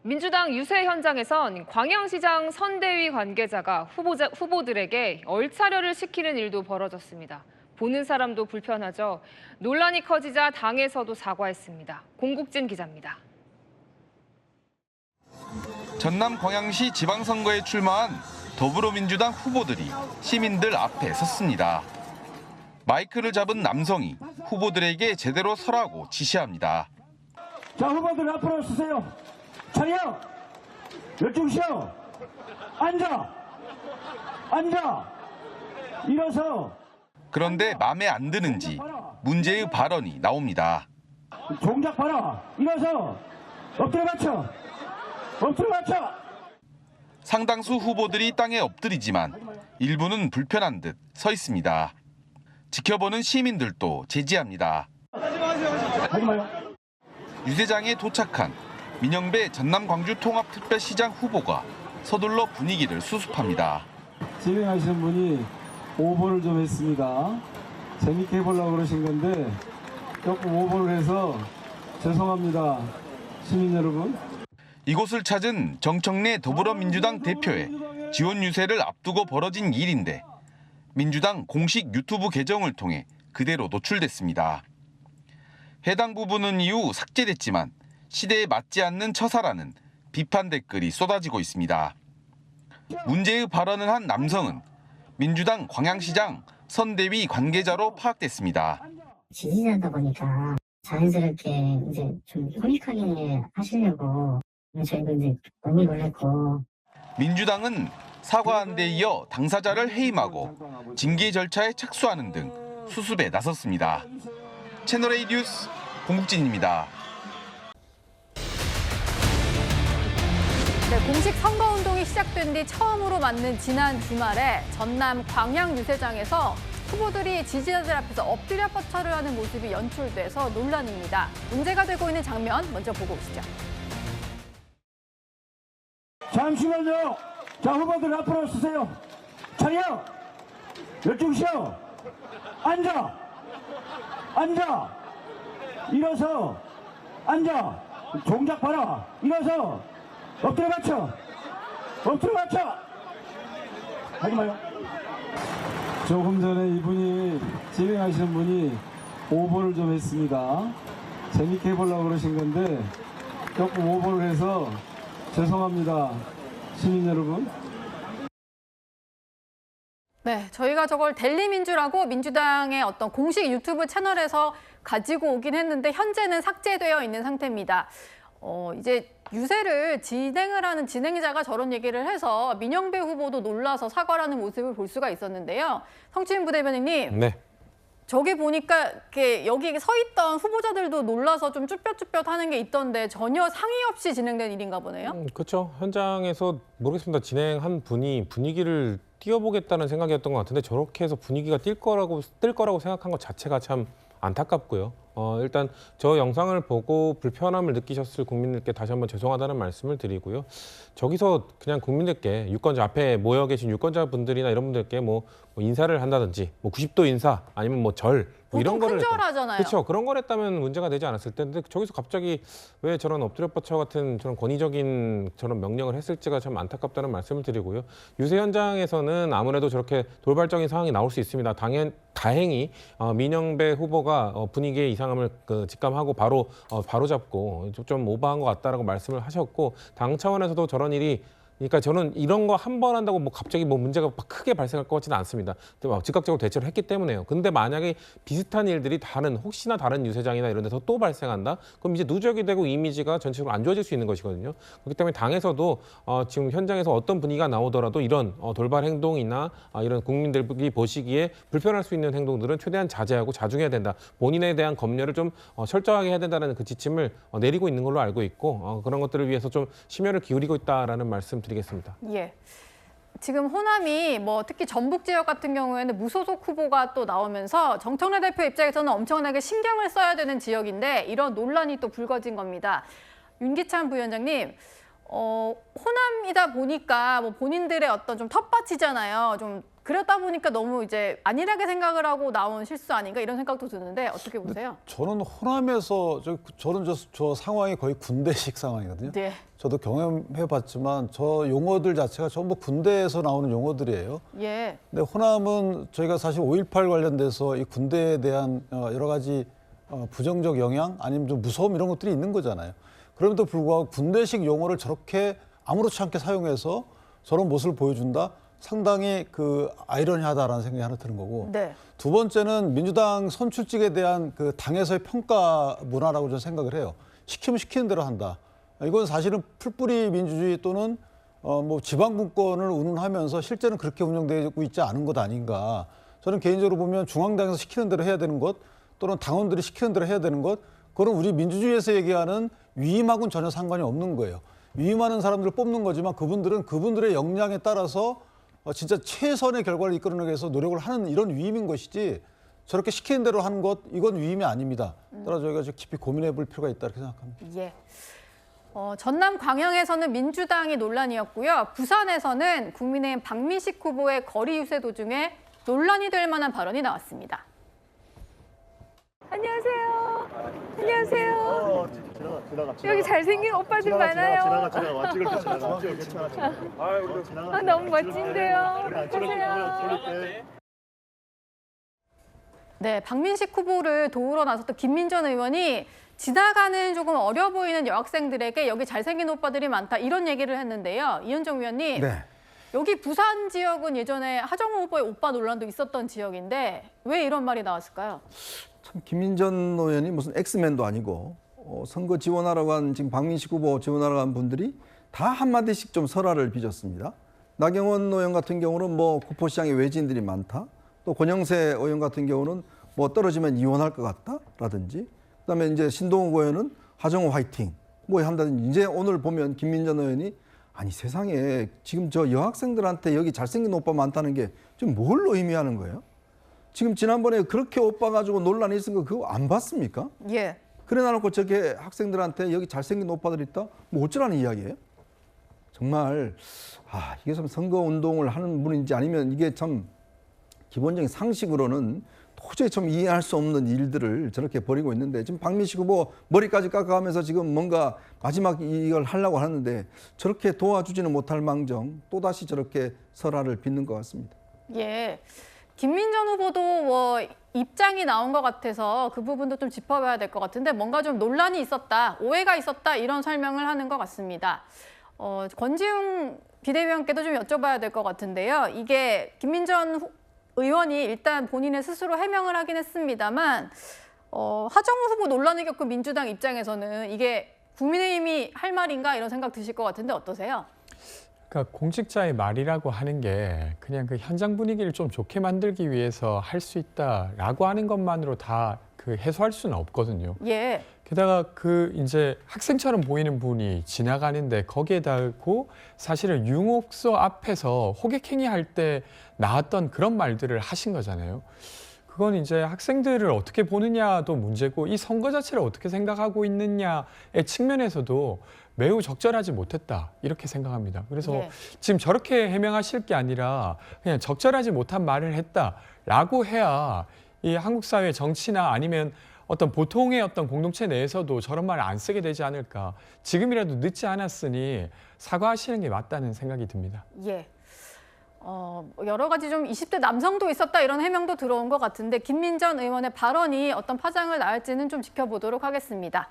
민주당 유세 현장에선 광양시장 선대위 관계자가 후보들에게 얼차려를 시키는 일도 벌어졌습니다. 보는 사람도 불편하죠. 논란이 커지자 당에서도 사과했습니다. 공국진 기자입니다. 전남 광양시 지방선거에 출마한 더불어민주당 후보들이 시민들 앞에 섰습니다. 마이크를 잡은 남성이 후보들에게 제대로 서라고 지시합니다. 자, 후보들 앞으로 서세요. 차려! 열중시오! 앉아! 일어서! 그런데 마음에 안 드는지 문제의 발언이 나옵니다. 종작 봐라! 일어서! 엎드려 받쳐! 상당수 후보들이 땅에 엎드리지만 일부는 불편한 듯 서 있습니다. 지켜보는 시민들도 제지합니다. 하지 마요. 유세장에 도착한 민영배 전남 광주 통합특별시장 후보가 서둘러 분위기를 수습합니다. 진행하시는 분이 오버를 좀 했습니다. 재밌게 해보려고 그러신 건데 조금 오버를 해서 죄송합니다. 시민 여러분. 이곳을 찾은 정청래 더불어민주당 대표의 지원 유세를 앞두고 벌어진 일인데 민주당 공식 유튜브 계정을 통해 그대로 노출됐습니다. 해당 부분은 이후 삭제됐지만 시대에 맞지 않는 처사라는 비판 댓글이 쏟아지고 있습니다. 문제의 발언을 한 남성은 민주당 광양시장 선대위 관계자로 파악됐습니다. 지지자다 보니까 자연스럽게 이제 좀 코믹하게 하시려고 저희도 이제 언급을 했고. 민주당은 사과한 데 이어 당사자를 해임하고 징계 절차에 착수하는 등 수습에 나섰습니다. 채널A 뉴스 공국진입니다. 네, 공식 선거운동이 시작된 뒤 처음으로 맞는 지난 주말에 전남 광양 유세장에서 후보들이 지지자들 앞에서 엎드려 뻗쳐를 하는 모습이 연출돼서 논란입니다. 문제가 되고 있는 장면 먼저 보고 오시죠. 잠시만요. 자, 후보들 앞으로 서세요. 차려! 열중시오! 앉아! 일어서! 앉아! 종작 봐라! 일어서! 엎드려 받쳐! 하지 마요. 조금 전에 이분이 진행하시는 분이 오버를 좀 했습니다. 재밌게 해보려고 그러신 건데 조금 오버를 해서 죄송합니다. 시민 여러분. 네, 저희가 저걸 델리민주라고 민주당의 어떤 공식 유튜브 채널에서 가지고 오긴 했는데 현재는 삭제되어 있는 상태입니다. 이제 유세를 진행을 하는 진행자가 저런 얘기를 해서 민영배 후보도 놀라서 사과를 하는 모습을 볼 수가 있었는데요. 성추인 부대변인님. 네. 저기 보니까 이렇게 여기 서 있던 후보자들도 놀라서 좀 쭈뼛쭈뼛 하는 게 있던데 전혀 상의 없이 진행된 일인가 보네요. 그렇죠. 현장에서 모르겠습니다. 진행한 분이 분위기를 띄워보겠다는 생각이었던 것 같은데 저렇게 해서 분위기가 뜰 거라고 생각한 것 자체가 참 안타깝고요. 일단 저 영상을 보고 불편함을 느끼셨을 국민들께 다시 한번 죄송하다는 말씀을 드리고요. 저기서 그냥 국민들께 유권자 앞에 모여 계신 유권자분들이나 이런 분들께 뭐 인사를 한다든지 뭐 90도 인사 아니면 뭐 절 뭐 이런 거를 큰절하잖아요. 그렇죠. 그런 걸 했다면 문제가 되지 않았을 텐데 저기서 갑자기 왜 저런 엎드려 뻗쳐 같은 저런 권위적인 저런 명령을 했을지가 참 안타깝다는 말씀을 드리고요. 유세 현장에서는 아무래도 저렇게 돌발적인 상황이 나올 수 있습니다. 다행히 민영배 후보가 분위기의 이상함을 직감하고 바로 잡고 좀 오버한 것 같다라고 말씀을 하셨고 당 차원에서도 저런 일이 그러니까 저는 이런 거 한 번 한다고 뭐 갑자기 뭐 문제가 크게 발생할 것 같지는 않습니다. 즉각적으로 대처를 했기 때문에요. 근데 만약에 비슷한 일들이 혹시나 다른 유세장이나 이런 데서 또 발생한다? 그럼 이제 누적이 되고 이미지가 전체적으로 안 좋아질 수 있는 것이거든요. 그렇기 때문에 당에서도 지금 현장에서 어떤 분위기가 나오더라도 이런 돌발 행동이나 이런 국민들이 보시기에 불편할 수 있는 행동들은 최대한 자제하고 자중해야 된다. 본인에 대한 검열을 좀 철저하게 해야 된다는 그 지침을 내리고 있는 걸로 알고 있고 그런 것들을 위해서 좀 심혈을 기울이고 있다라는 말씀 드리겠습니다. 예. 지금 호남이 뭐 특히 전북 지역 같은 경우에는 무소속 후보가 또 나오면서 정청래 대표 입장에서는 엄청나게 신경을 써야 되는 지역인데 이런 논란이 또 불거진 겁니다. 윤기찬 부위원장님, 호남이다 보니까 뭐 본인들의 어떤 좀 텃밭이잖아요. 좀 그러다 보니까 너무 이제 안일하게 생각을 하고 나온 실수 아닌가 이런 생각도 드는데 어떻게 보세요? 저는 호남에서 저는 저 상황이 거의 군대식 상황이거든요. 네. 저도 경험해봤지만 저 용어들 자체가 전부 군대에서 나오는 용어들이에요. 예. 근데 호남은 저희가 사실 5.18 관련돼서 이 군대에 대한 여러 가지 부정적 영향 아니면 좀 무서움 이런 것들이 있는 거잖아요. 그럼에도 불구하고 군대식 용어를 저렇게 아무렇지 않게 사용해서 저런 모습을 보여준다? 상당히 아이러니하다라는 생각이 하나 드는 거고. 네. 두 번째는 민주당 선출직에 대한 당에서의 평가 문화라고 저는 생각을 해요. 시키면 시키는 대로 한다. 이건 사실은 풀뿌리 민주주의 또는 뭐 지방분권을 운운하면서 실제는 그렇게 운영되고 있지 않은 것 아닌가. 저는 개인적으로 보면 중앙당에서 시키는 대로 해야 되는 것 또는 당원들이 시키는 대로 해야 되는 것 그건 우리 민주주의에서 얘기하는 위임하고는 전혀 상관이 없는 거예요. 위임하는 사람들을 뽑는 거지만 그분들은 그분들의 역량에 따라서 진짜 최선의 결과를 이끌어내기 위해서 노력을 하는 이런 위임인 것이지 저렇게 시키는 대로 하는 것 이건 위임이 아닙니다. 따라 저희가 좀 깊이 고민해 볼 필요가 있다 이렇게 생각합니다. 예. 전남 광양에서는 민주당이 논란이었고요. 부산에서는 국민의힘 박민식 후보의 거리 유세 도중에 논란이 될 만한 발언이 나왔습니다. 안녕하세요. 안녕하세요. 여기 잘생긴 오빠들 많아요. 아, 너무 멋진데요. 안녕하세요. 네, 박민식 후보를 도우러 나섰던 김민전 의원이 지나가는 조금 어려 보이는 여학생들에게 여기 잘생긴 오빠들이 많다 이런 얘기를 했는데요. 이현정 위원님, 네. 여기 부산 지역은 예전에 하정우 후보의 오빠 논란도 있었던 지역인데 왜 이런 말이 나왔을까요? 참 김민전 의원이 무슨 엑스맨도 아니고 선거 지원하라고 한 지금 박민식 후보 지원하라고 한 분들이 다 한마디씩 좀 설화를 빚었습니다. 나경원 의원 같은 경우는 뭐 구포시장에 외지인들이 많다. 또 권영세 의원 같은 경우는 뭐 떨어지면 이혼할 것 같다라든지 그다음에 이제 신동욱 의원은 하정우 화이팅 뭐 한다든지 이제 오늘 보면 김민전 의원이 아니 세상에 지금 저 여학생들한테 여기 잘생긴 오빠 많다는 게 지금 뭘 의미하는 거예요? 지금 지난번에 그렇게 오빠 가지고 논란이 있은 거 그거 안 봤습니까? 예. 그래 놔놓고 저렇게 학생들한테 여기 잘생긴 오빠들 있다? 뭐 어쩌라는 이야기예요? 정말 이게 참 선거 운동을 하는 분인지 아니면 이게 참 기본적인 상식으로는 도저히 좀 이해할 수 없는 일들을 저렇게 벌이고 있는데 지금 박민식 후보 머리까지 깎아가면서 지금 뭔가 마지막 이걸 하려고 하는데 저렇게 도와주지는 못할 망정 또다시 저렇게 설화를 빚는 것 같습니다. 예. 김민전 후보도 뭐 입장이 나온 것 같아서 그 부분도 좀 짚어봐야 될 것 같은데 뭔가 좀 논란이 있었다, 오해가 있었다 이런 설명을 하는 것 같습니다. 권지웅 비대위원께도 좀 여쭤봐야 될 것 같은데요. 이게 김민전 의원이 일단 본인의 스스로 해명을 하긴 했습니다만 하정우 후보 논란을 겪은 민주당 입장에서는 이게 국민의힘이 할 말인가 이런 생각 드실 것 같은데 어떠세요? 그러니까 공직자의 말이라고 하는 게 그냥 그 현장 분위기를 좀 좋게 만들기 위해서 할 수 있다라고 하는 것만으로 다 해소할 수는 없거든요. 예. 게다가 이제 학생처럼 보이는 분이 지나가는데 거기에 달고 사실은 융옥소 앞에서 호객행위 할 때 나왔던 그런 말들을 하신 거잖아요. 그건 이제 학생들을 어떻게 보느냐도 문제고 이 선거 자체를 어떻게 생각하고 있느냐의 측면에서도 매우 적절하지 못했다 이렇게 생각합니다. 그래서 네. 지금 저렇게 해명하실 게 아니라 그냥 적절하지 못한 말을 했다라고 해야 이 한국 사회 정치나 아니면 어떤 보통의 어떤 공동체 내에서도 저런 말을 안 쓰게 되지 않을까. 지금이라도 늦지 않았으니 사과하시는 게 맞다는 생각이 듭니다. 예. 여러 가지 좀 20대 남성도 있었다 이런 해명도 들어온 것 같은데 김민전 의원의 발언이 어떤 파장을 낳을지는 좀 지켜보도록 하겠습니다.